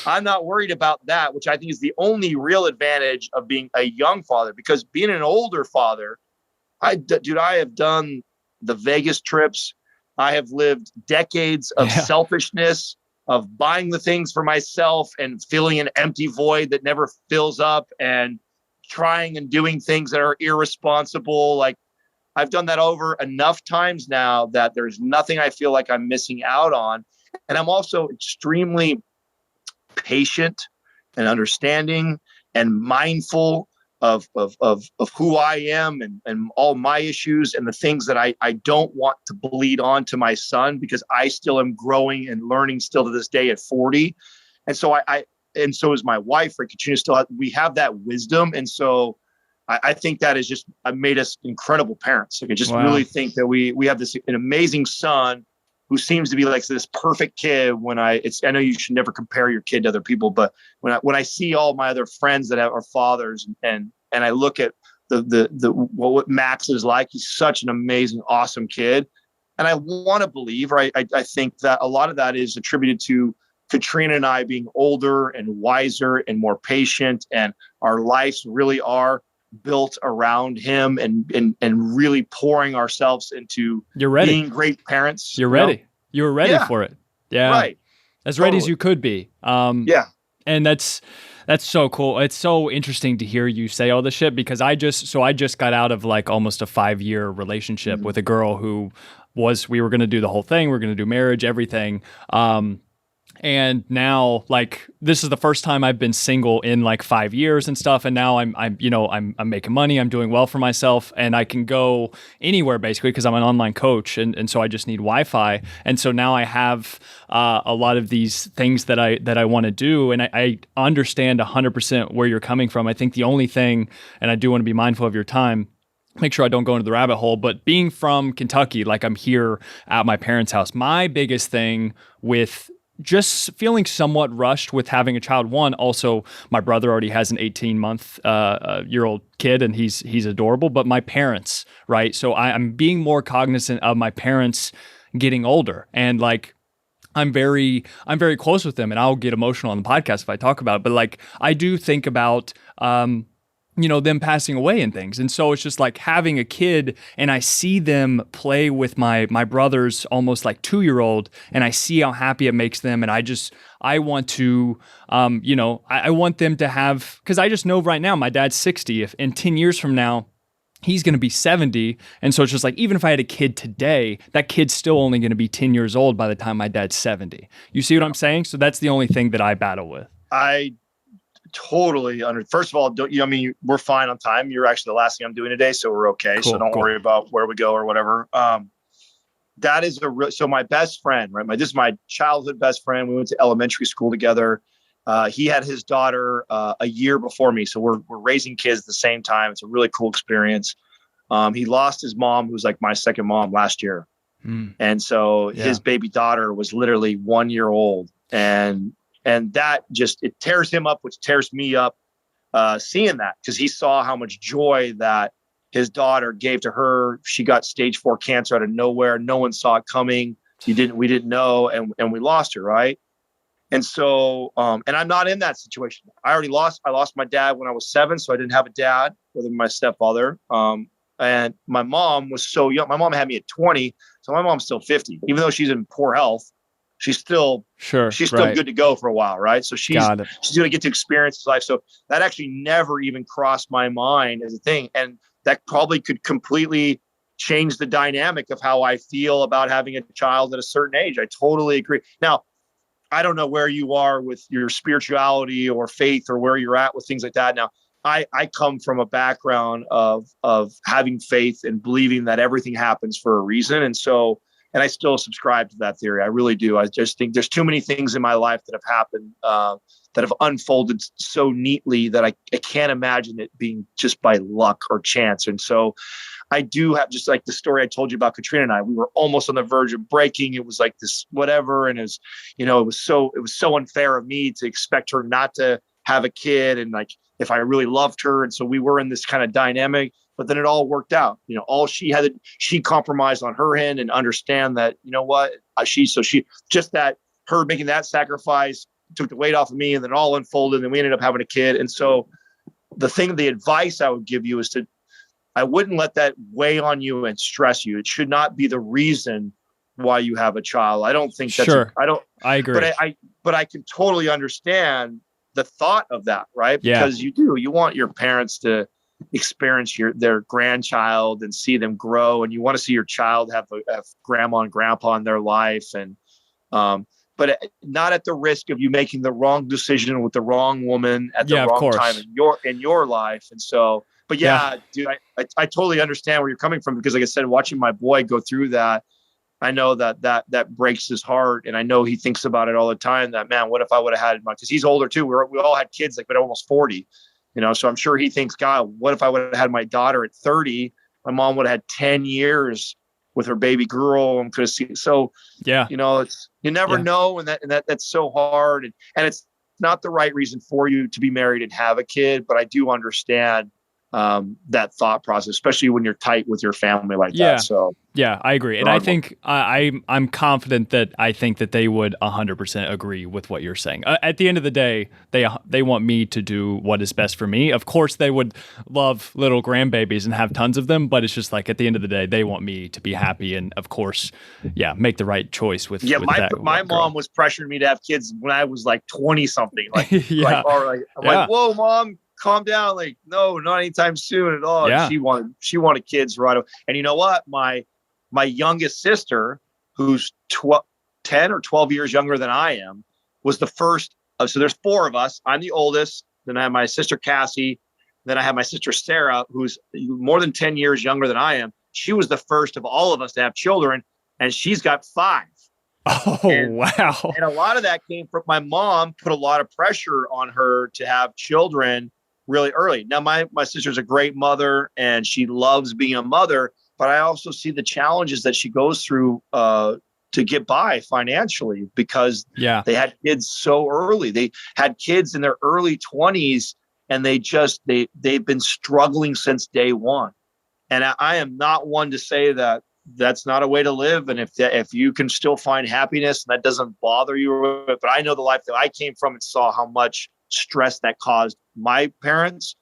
I'm not worried about that, which I think is the only real advantage of being a young father, because being an older father, I have done the Vegas trips. I have lived decades of selfishness, of buying the things for myself and feeling an empty void that never fills up, and trying and doing things that are irresponsible. Like, I've done that over enough times now that there's nothing I feel like I'm missing out on. And I'm also extremely patient and understanding and mindful of who I am and all my issues and the things that I don't want to bleed on to my son, because I still am growing and learning still to this day at 40. And so and so is my wife, right? Katrina we have that wisdom. And so I think that has just made us incredible parents. Like, I just really think that we have an amazing son who seems to be like this perfect kid. I know you should never compare your kid to other people, but when I see all my other friends that are fathers and I look at what Max is like, he's such an amazing, awesome kid. And I want to believe, right? I think that a lot of that is attributed to Katrina and I being older and wiser and more patient, and our lives really are built around him and really pouring ourselves into being great parents. You're ready. You were ready for it. Yeah. Right. As ready as you could be. And that's so cool. It's so interesting to hear you say all this shit, because I just got out of like almost a 5-year relationship with a girl who we were going to do the whole thing. We were going to do marriage, everything. And now, like, this is the first time I've been single in like 5 years and stuff. And now I'm making money. I'm doing well for myself, and I can go anywhere basically because I'm an online coach. And so I just need Wi-Fi. And so now I have a lot of these things that I want to do. And I understand 100% where you're coming from. I think the only thing, and I do want to be mindful of your time, make sure I don't go into the rabbit hole, but being from Kentucky, like I'm here at my parents' house, my biggest thing with just feeling somewhat rushed with having a child. One, also my brother already has an 18-month-year-old kid, and he's adorable. But my parents, right? So I'm being more cognizant of my parents getting older, and like I'm very close with them, and I'll get emotional on the podcast if I talk about it. But like I do think about them passing away and things. And so it's just like having a kid, and I see them play with my brother's almost like 2-year-old, and I see how happy it makes them. And I want to, I want them to have, because I just know right now my dad's 60. If in 10 years from now, he's going to be 70. And so it's just like, even if I had a kid today, that kid's still only going to be 10 years old by the time my dad's 70. You see what I'm saying? So that's the only thing that I battle with. I totally first of all, we're fine on time. You're actually the last thing I'm doing today, so we're okay. Cool, so don't worry about where we go or whatever. That is so my best friend, right? This is my childhood best friend. We went to elementary school together. He had his daughter a year before me, so we're raising kids at the same time. It's a really cool experience. He lost his mom, who's like my second mom, last year, and so his baby daughter was literally 1 year old, and that just, it tears him up, which tears me up, seeing that, because he saw how much joy that his daughter gave to her. She got stage 4 cancer out of nowhere. No one saw it coming. We didn't know. And we lost her. Right. And so, and I'm not in that situation. I lost my dad when I was 7. So I didn't have a dad other than my stepfather. And my mom was so young. My mom had me at 20. So my mom's still 50, even though she's in poor health. She's still good to go for a while, right? So she's going to get to experience his life. So that actually never even crossed my mind as a thing, and that probably could completely change the dynamic of how I feel about having a child at a certain age. I totally agree. Now, I don't know where you are with your spirituality or faith or where you're at with things like that. Now, I come from a background of having faith and believing that everything happens for a reason, and I still subscribe to that theory. I really do. I just think there's too many things in my life that have happened, that have unfolded so neatly that I can't imagine it being just by luck or chance. And so I do have, just like the story I told you about Katrina and I, we were almost on the verge of breaking. It was like this, whatever. And it was so unfair of me to expect her not to have a kid. And like, if I really loved her. And so we were in this kind of dynamic, but then it all worked out. All she compromised on her end and understand that, what she just that her making that sacrifice took the weight off of me, and then it all unfolded, and we ended up having a kid. And so the advice I would give you is I wouldn't let that weigh on you and stress you. It should not be the reason why you have a child. I don't think that's sure. I agree. But I can totally understand the thought of that, right? Yeah. Because you want your parents to experience their grandchild and see them grow, and you want to see your child have grandma and grandpa in their life, and but not at the risk of you making the wrong decision with the wrong woman at the wrong time in your life. And so, but dude, I totally understand where you're coming from, because like I said, watching my boy go through that, I know that breaks his heart. And I know he thinks about it all the time, that, man, what if I would have had because he's older too. We all had kids, but almost 40, so I'm sure he thinks, God, what if I would have had my daughter at 30? My mom would have had 10 years with her baby girl. And could have seen. So, it's, you never know. And that's so hard. And it's not the right reason for you to be married and have a kid, but I do understand that thought process, especially when you're tight with your family like that. So I agree. And I think I'm confident that I think that they would 100% agree with what you're saying. At the end of the day, they want me to do what is best for me. Of course, they would love little grandbabies and have tons of them, but it's just like, at the end of the day, they want me to be happy. And of course, make the right choice with my mom was pressuring me to have kids when I was like 20 something. Like, like, whoa, mom, calm down. Like, no, not anytime soon at all. Yeah. She wanted kids right away. And you know what? My youngest sister, who's 10 or 12 years younger than I am, was the first. So there's four of us. I'm the oldest. Then I have my sister Cassie. Then I have my sister Sarah, who's more than 10 years younger than I am. She was the first of all of us to have children, and she's got 5. Oh, wow. And a lot of that came from my mom put a lot of pressure on her to have children really early. Now, my sister's a great mother and she loves being a mother, but I also see the challenges that she goes through to get by financially, because they had kids so early. They had kids in their early 20s, and they've been struggling since day one. And I am not one to say that that's not a way to live. And if you can still find happiness and that doesn't bother you, but I know the life that I came from and saw how much stress that caused my parents,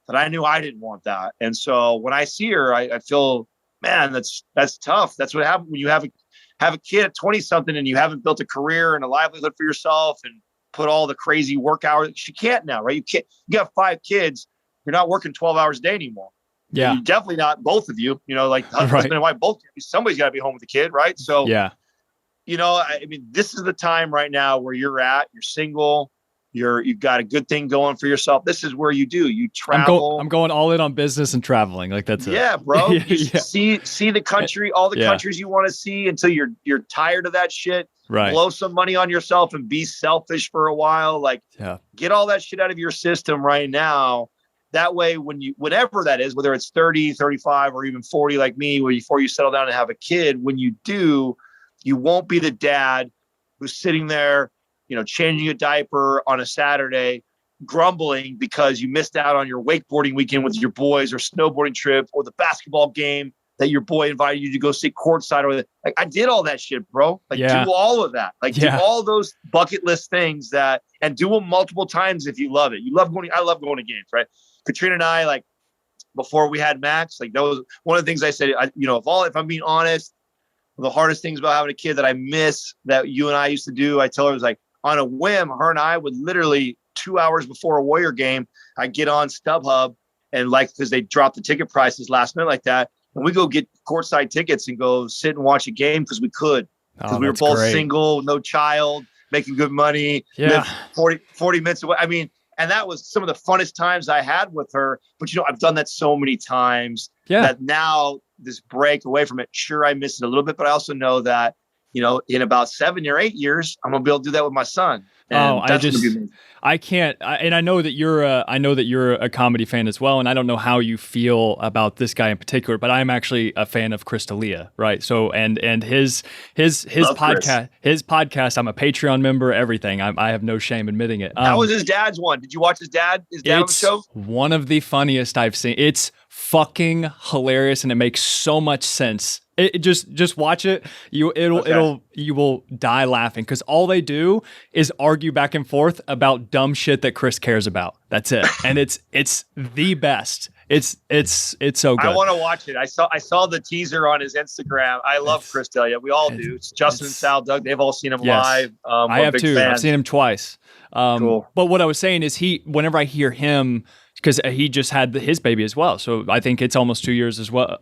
that I knew I didn't want that. And so when I see her, I feel, man, that's tough. That's what happens when you have a kid at 20 something and you haven't built a career and a livelihood for yourself and put all the crazy work hours. She can't now, right? You got 5 kids. You're not working 12 hours a day anymore. Yeah. You're definitely not both of you, like husband and wife, both. Somebody's got to be home with the kid, right? So, I mean, this is the time right now where you're single. You've got a good thing going for yourself. This is where you travel. I'm going all in on business and traveling. Like, that's it. Yeah, bro. See the country, all the countries you want to see until you're tired of that shit. Right. Blow some money on yourself and be selfish for a while. Like, get all that shit out of your system right now. That way, whenever that is, whether it's 30, 35, or even 40 like me, before you settle down and have a kid, when you do, you won't be the dad who's sitting there, changing a diaper on a Saturday, grumbling because you missed out on your wakeboarding weekend with your boys, or snowboarding trip, or the basketball game that your boy invited you to go sit courtside. Or like, I did all that shit, bro. Like, do all of that. Like, do all those bucket list things and do them multiple times if you love it. I love going to games, right? Katrina and I, like, before we had Max, like, that was one of the things I said, if I'm being honest, the hardest things about having a kid that I miss that you and I used to do, I tell her, it was like, on a whim, her and I would literally 2 hours before a Warrior game, I get on StubHub and, like, because they drop the ticket prices last minute like that, and we go get courtside tickets and go sit and watch a game because we could, because we were both single, no child, making good money, live 40 minutes away. I mean, and that was some of the funnest times I had with her. But, I've done that so many times that now this break away from it, sure, I miss it a little bit, but I also know that, in about 7 or 8 years, I'm going to be able to do that with my son. And I can't. And I know that you're a comedy fan as well. And I don't know how you feel about this guy in particular, but I'm actually a fan of Chris D'Elia, right? So, and his podcast, I'm a Patreon member, everything. I have no shame admitting it. How was his dad's one? Did you watch his dad on the show? One of the funniest I've seen. It's fucking hilarious, and it makes so much sense. It just watch it. You will die laughing because all they do is argue back and forth about dumb shit that Chris cares about. That's it, and it's the best. It's so good. I want to watch it. I saw the teaser on his Instagram. I love Chris D'Elia. We all do. It's Justin and Sal, Doug. They've all seen him live. I have too. Fans. I've seen him twice. Cool. But what I was saying is whenever I hear him, because he just had his baby as well. So I think it's almost 2 years as well,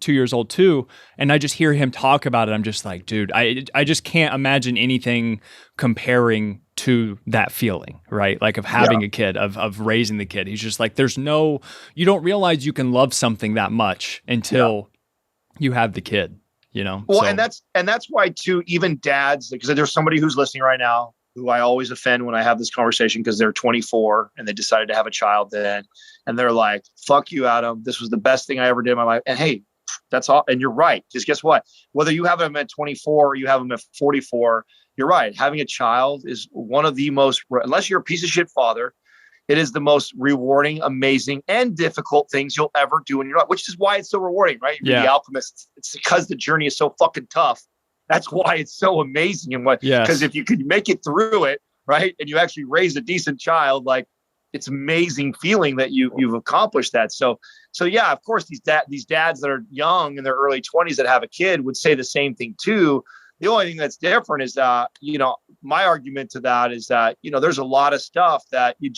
2 years old too. And I just hear him talk about it. I'm just like, dude, I just can't imagine anything comparing to that feeling, right? Like of having a kid, of raising the kid. He's just like, you don't realize you can love something that much until you have the kid, you know? Well, and that's why too, even dads, because there's somebody who's listening right now who I always offend when I have this conversation because they're 24 and they decided to have a child then. And they're like, fuck you, Adam. This was the best thing I ever did in my life. And hey, that's all. And you're right. Just guess what? Whether you have them at 24 or you have them at 44, you're right. Having a child is one of the most, unless you're a piece of shit father, it is the most rewarding, amazing, and difficult things you'll ever do in your life, which is why it's so rewarding, right? You're the Alchemist. It's because the journey is so fucking tough. That's why it's so amazing. And because if you could make it through it, right, and you actually raise a decent child, like it's amazing feeling that you've accomplished that. So yeah, of course, these dads that are young in their early 20s that have a kid would say the same thing too. The only thing that's different is that, my argument to that is that, there's a lot of stuff that you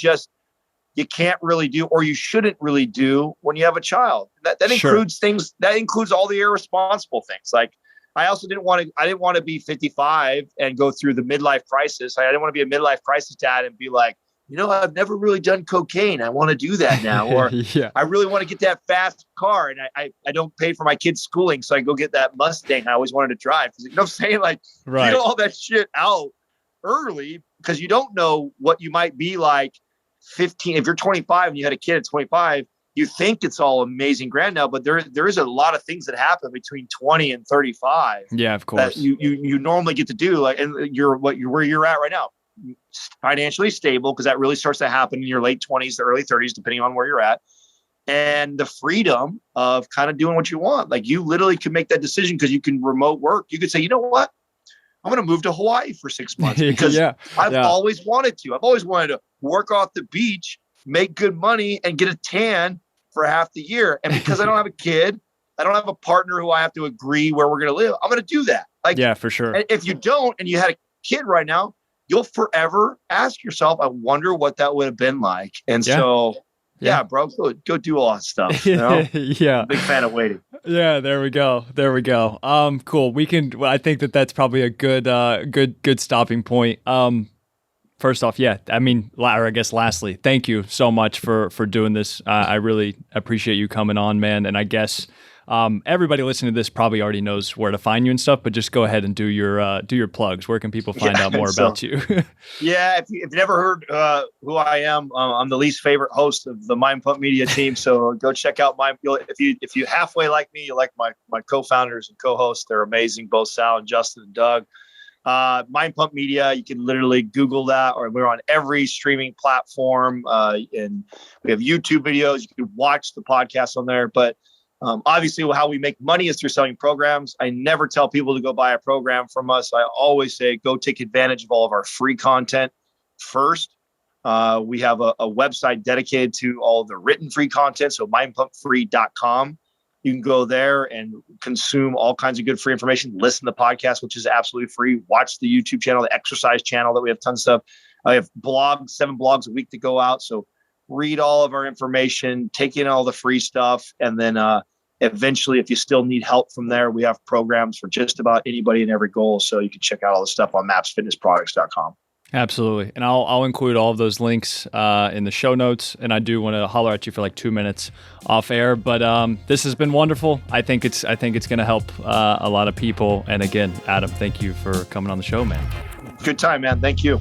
can't really do, or you shouldn't really do when you have a child. That includes things, that includes all the irresponsible things. Like, I also didn't want to be 55 and go through the midlife crisis. I didn't want to be a midlife crisis dad and be like, I've never really done cocaine. I want to do that now. Or I really want to get that fast car and I don't pay for my kids' schooling. So I go get that Mustang I always wanted to drive. You know what I'm saying? Like, get all that shit out early because you don't know what you might be like 15. If you're 25 and you had a kid at 25, you think it's all amazing grand now, but there is a lot of things that happen between 20 and 35. Yeah, of course. That you normally get to do, like, and where you're at right now, financially stable, because that really starts to happen in your late 20s to early 30s, depending on where you're at, and the freedom of kind of doing what you want. Like, you literally can make that decision because you can remote work. You could say, you know what? I'm going to move to Hawaii for 6 months because I've always wanted to. I've always wanted to work off the beach, make good money, and get a tan for half the year. And because I don't have a kid, I don't have a partner who I have to agree where we're going to live, I'm going to do that. Like, yeah, for sure. If you don't, and you had a kid right now, you'll forever ask yourself, I wonder what that would have been like. And so, bro, go do all that stuff. You know? I'm a big fan of waiting. Yeah, there we go. Cool. I think that's probably a good stopping point. First off, lastly, thank you so much for doing this. I really appreciate you coming on, man. And I guess everybody listening to this probably already knows where to find you and stuff, but just go ahead and do your plugs. Where can people find out more about you? If you've never heard who I am, I'm the least favorite host of the MindPump Media team. So go check out if you halfway like me, you like my co-founders and co-hosts. They're amazing, both Sal and Justin and Doug. MindPump Media, you can literally Google that, or we're on every streaming platform, and we have YouTube videos. You can watch the podcast on there, but obviously how we make money is through selling programs. I never tell people to go buy a program from us. I always say, go take advantage of all of our free content first. We have a website dedicated to all of the written free content. So mindpumpfree.com. You can go there and consume all kinds of good free information. Listen to the podcast, which is absolutely free. Watch the YouTube channel, the exercise channel that we have tons of stuff. I have 7 blogs a week to go out. So read all of our information, take in all the free stuff. And then eventually, if you still need help from there, we have programs for just about anybody and every goal. So you can check out all the stuff on mapsfitnessproducts.com. Absolutely. And I'll include all of those links in the show notes. And I do want to holler at you for like 2 minutes off air. But this has been wonderful. I think it's going to help a lot of people. And again, Adam, thank you for coming on the show, man. Good time, man. Thank you.